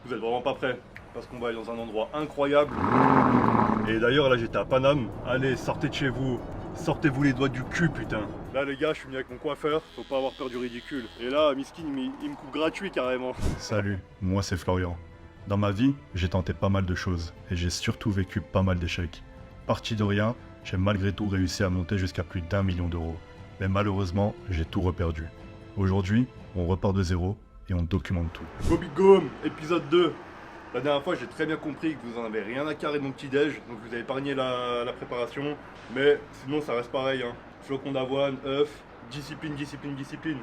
Vous êtes vraiment pas prêts parce qu'on va aller dans un endroit incroyable. Et d'ailleurs là j'étais à Paname. Allez, sortez de chez vous. Sortez-vous les doigts du cul, putain. Là les gars, je suis venu avec mon coiffeur. Faut pas avoir peur du ridicule. Et là, Miskin, il me coupe gratuit carrément. Salut, moi c'est Florian. Dans ma vie, j'ai tenté pas mal de choses et j'ai surtout vécu pas mal d'échecs. Parti de rien, j'ai malgré tout réussi à monter jusqu'à plus d'1 million d'euros. Mais malheureusement, j'ai tout reperdu. Aujourd'hui, on repart de zéro et on documente tout. Bobby Gome, épisode 2. La dernière fois, j'ai très bien compris que vous en avez rien à carrer de mon petit déj, donc je vous ai épargné la préparation. Mais sinon, ça reste pareil. Flocon d'avoine, œuf, discipline, discipline, discipline.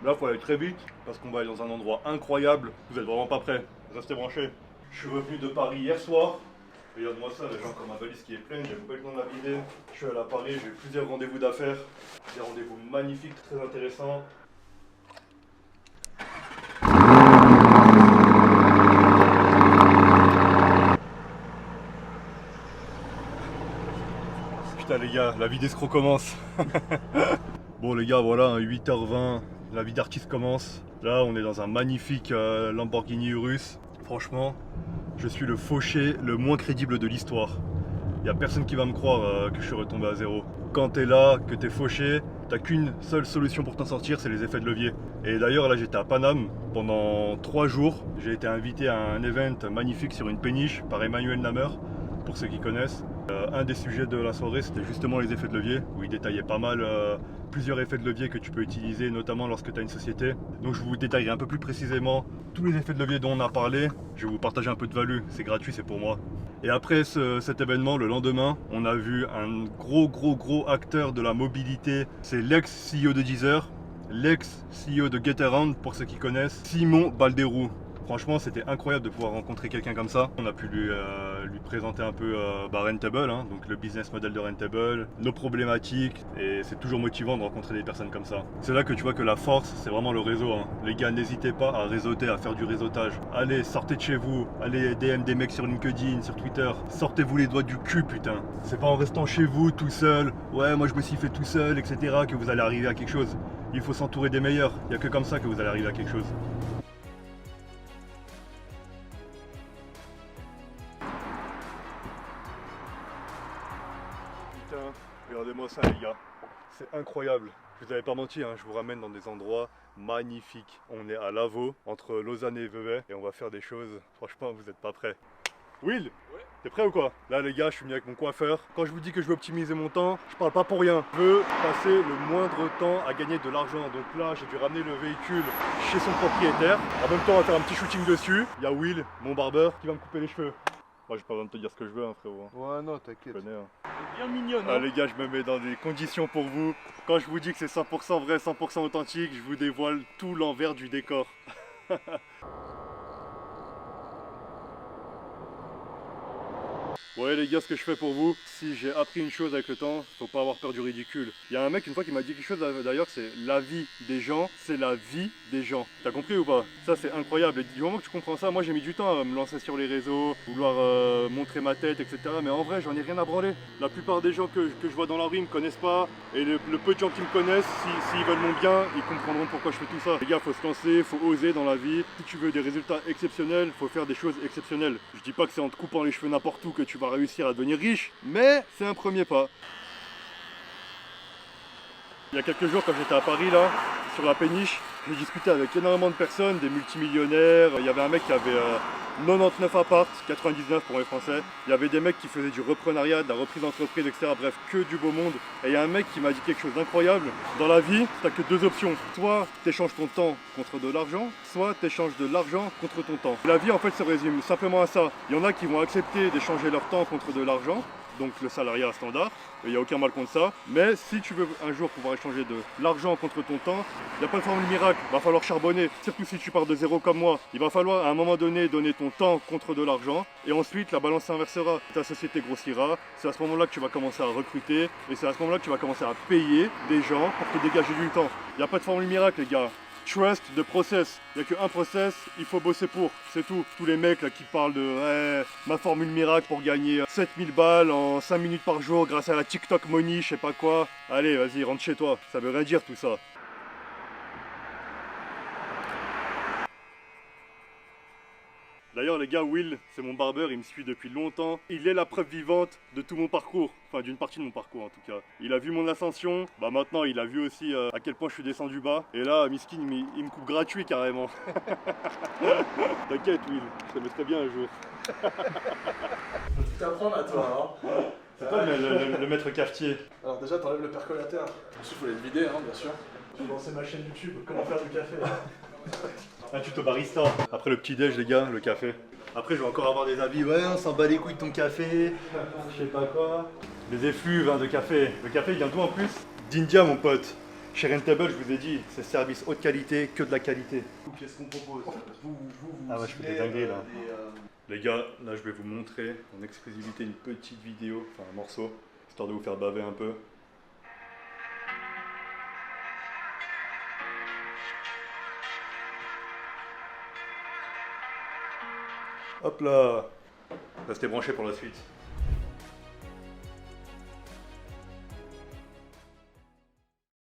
Là, faut aller très vite parce qu'on va aller dans un endroit incroyable. Vous êtes vraiment pas prêts. Restez branchés. Je suis revenu de Paris hier soir. Regarde-moi ça, les gens comme ma valise qui est pleine, j'ai pas eu le temps de la vider. Je suis allé à Paris, j'ai eu plusieurs rendez-vous d'affaires. Des rendez-vous magnifiques, très intéressants. Putain les gars, la vie d'escroc commence. Bon les gars, voilà, 8h20, la vie d'artiste commence. Là, on est dans un magnifique Lamborghini Urus. Franchement, je suis le fauché le moins crédible de l'histoire. Il y a personne qui va me croire que je suis retombé à zéro. Quand t'es là, que t'es fauché, t'as qu'une seule solution pour t'en sortir, c'est les effets de levier. Et d'ailleurs, là, j'étais à Paname pendant 3 jours. J'ai été invité à un event magnifique sur une péniche par Emmanuel Namer, pour ceux qui connaissent. Un des sujets de la soirée, c'était justement les effets de levier, où il détaillait pas mal plusieurs effets de levier que tu peux utiliser, notamment lorsque tu as une société. Donc je vous détaillerai un peu plus précisément tous les effets de levier dont on a parlé. Je vais vous partager un peu de value, c'est gratuit, c'est pour moi. Et après cet événement, le lendemain, on a vu un gros acteur de la mobilité. C'est l'ex-CEO de Deezer, l'ex-CEO de GetAround, pour ceux qui connaissent, Simon Balderou. Franchement, c'était incroyable de pouvoir rencontrer quelqu'un comme ça. On a pu lui présenter un peu Rentable, donc le business model de Rentable, nos problématiques, et c'est toujours motivant de rencontrer des personnes comme ça. C'est là que tu vois que la force, c'est vraiment le réseau. Les gars, n'hésitez pas à réseauter, à faire du réseautage. Allez, sortez de chez vous, allez DM des mecs sur LinkedIn, sur Twitter. Sortez-vous les doigts du cul, putain. C'est pas en restant chez vous tout seul, ouais, moi je me suis fait tout seul, etc., que vous allez arriver à quelque chose. Il faut s'entourer des meilleurs. Il n'y a que comme ça que vous allez arriver à quelque chose. Putain, regardez-moi ça les gars, c'est incroyable. Je vous avais pas menti, je vous ramène dans des endroits magnifiques. On est à Lavaux, entre Lausanne et Vevey, et on va faire des choses, franchement vous êtes pas prêts. Will, ouais. T'es prêt ou quoi? Là les gars, je suis venu avec mon coiffeur. Quand je vous dis que je veux optimiser mon temps, je parle pas pour rien. Je veux passer le moindre temps à gagner de l'argent. Donc là, j'ai dû ramener le véhicule chez son propriétaire. En même temps, on va faire un petit shooting dessus. Il y a Will, mon barbeur, qui va me couper les cheveux. Moi j'ai pas besoin de te dire ce que je veux frérot. Ouais non t'inquiète. Tu connais Bien mignonne Ah les gars, je me mets dans des conditions pour vous. Quand je vous dis que c'est 100% vrai, 100% authentique, je vous dévoile tout l'envers du décor. Ouais les gars, ce que je fais pour vous, si j'ai appris une chose avec le temps, faut pas avoir peur du ridicule. Il y a un mec une fois qui m'a dit quelque chose d'ailleurs, c'est la vie des gens, c'est la vie des gens. T'as compris ou pas? Ça c'est incroyable, et du moment que tu comprends ça, moi j'ai mis du temps à me lancer sur les réseaux, vouloir montrer ma tête, etc. Mais en vrai j'en ai rien à branler. La plupart des gens que je vois dans la rue me connaissent pas, et le peu de gens qui me connaissent, s'ils veulent mon bien, ils comprendront pourquoi je fais tout ça. Les gars, faut se lancer, faut oser dans la vie. Si tu veux des résultats exceptionnels, faut faire des choses exceptionnelles. Je dis pas que c'est en te coupant les cheveux n'importe où que tu vas réussir à devenir riche, mais c'est un premier pas. Il y a quelques jours, quand j'étais à Paris là, sur la péniche, j'ai discuté avec énormément de personnes, des multimillionnaires. Il y avait un mec qui avait 99 apparts, 99 pour les Français. Il y avait des mecs qui faisaient du reprenariat, de la reprise d'entreprise, etc. Bref, que du beau monde. Et il y a un mec qui m'a dit quelque chose d'incroyable. Dans la vie, t'as que deux options. Soit t'échanges ton temps contre de l'argent, soit t'échanges de l'argent contre ton temps. La vie en fait se résume simplement à ça. Il y en a qui vont accepter d'échanger leur temps contre de l'argent, donc le salariat standard, il n'y a aucun mal contre ça. Mais si tu veux un jour pouvoir échanger de l'argent contre ton temps, il n'y a pas de formule miracle, il va falloir charbonner. Surtout si tu pars de zéro comme moi, il va falloir à un moment donné donner ton temps contre de l'argent, et ensuite la balance s'inversera. Ta société grossira, c'est à ce moment-là que tu vas commencer à recruter, et c'est à ce moment-là que tu vas commencer à payer des gens pour te dégager du temps. Il n'y a pas de formule miracle les gars. Trust the process. Il n'y a qu'un process, il faut bosser pour, c'est tout. Tous les mecs là qui parlent de ma formule miracle pour gagner 7000 balles en 5 minutes par jour grâce à la TikTok money, je sais pas quoi. Allez, vas-y, rentre chez toi, ça veut rien dire tout ça. D'ailleurs, D'ailleurs les gars, Will, c'est mon barbeur, il me suit depuis longtemps. Il est la preuve vivante de tout mon parcours, enfin d'une partie de mon parcours en tout cas. Il a vu mon ascension, bah maintenant il a vu aussi à quel point je suis descendu bas. Et là, Miskin, il me coupe gratuit carrément. T'inquiète Will, je te mettrai bien un jour. Faut tout apprendre à toi, hein. C'est toi le maître cafetier. Alors déjà, t'enlèves le percolateur. Ensuite, il faut le vider, hein, bien sûr. Je vais lancer ma chaîne YouTube, comment faire du café. Un tuto barista. Après le petit déj les gars, le café. Après je vais encore avoir des avis, ouais on s'en bat les couilles de ton café, je sais pas quoi. Les effluves hein, de café. Le café il vient d'où en plus? D'India mon pote. Chez Rentable je vous ai dit, c'est service haute qualité, que de la qualité. Qu'est-ce qu'on propose? Ah ouais je fais des dingueries là. Les gars, là je vais vous montrer en exclusivité une petite vidéo, enfin un morceau, histoire de vous faire baver un peu. Hop là. Restez branchés pour la suite.